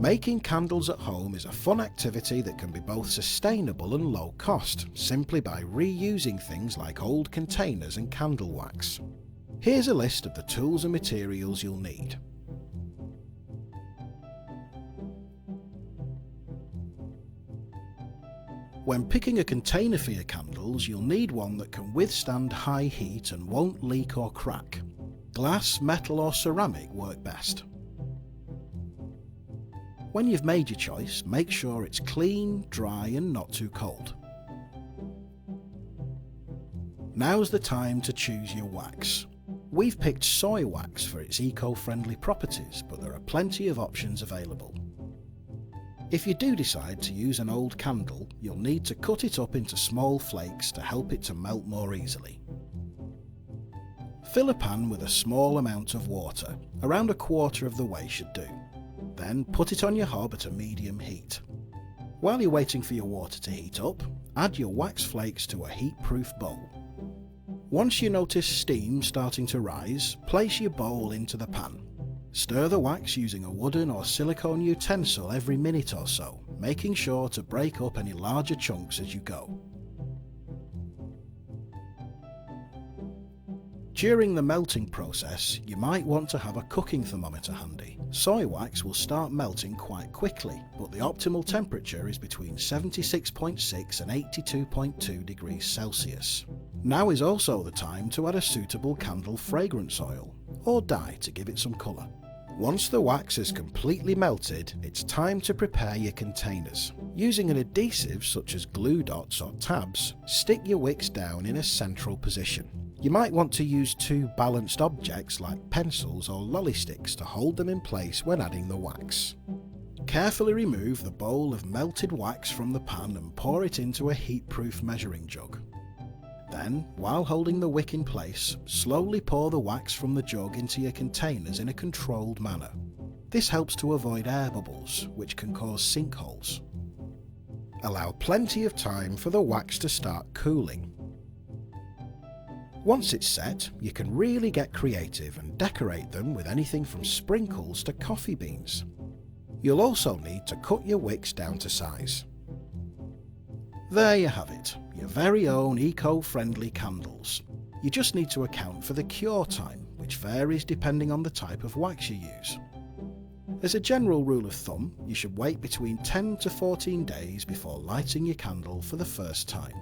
Making candles at home is a fun activity that can be both sustainable and low cost, simply by reusing things like old containers and candle wax. Here's a list of the tools and materials you'll need. When picking a container for your candles, you'll need one that can withstand high heat and won't leak or crack. Glass, metal or ceramic work best. When you've made your choice, make sure it's clean, dry and not too cold. Now's the time to choose your wax. We've picked soy wax for its eco-friendly properties, but there are plenty of options available. If you do decide to use an old candle, you'll need to cut it up into small flakes to help it to melt more easily. Fill a pan with a small amount of water, around 1/4 of the way should do. Then put it on your hob at a medium heat. While you're waiting for your water to heat up, add your wax flakes to a heat-proof bowl. Once you notice steam starting to rise, place your bowl into the pan. Stir the wax using a wooden or silicone utensil every minute or so, making sure to break up any larger chunks as you go. During the melting process, you might want to have a cooking thermometer handy. Soy wax will start melting quite quickly, but the optimal temperature is between 76.6 and 82.2 degrees Celsius. Now is also the time to add a suitable candle fragrance oil, or dye to give it some colour. Once the wax is completely melted, it's time to prepare your containers. Using an adhesive such as glue dots or tabs, stick your wicks down in a central position. You might want to use 2 balanced objects like pencils or lolly sticks to hold them in place when adding the wax. Carefully remove the bowl of melted wax from the pan and pour it into a heat-proof measuring jug. Then, while holding the wick in place, slowly pour the wax from the jug into your containers in a controlled manner. This helps to avoid air bubbles, which can cause sinkholes. Allow plenty of time for the wax to start cooling. Once it's set, you can really get creative and decorate them with anything from sprinkles to coffee beans. You'll also need to cut your wicks down to size. There you have it, your very own eco-friendly candles. You just need to account for the cure time, which varies depending on the type of wax you use. As a general rule of thumb, you should wait between 10 to 14 days before lighting your candle for the first time.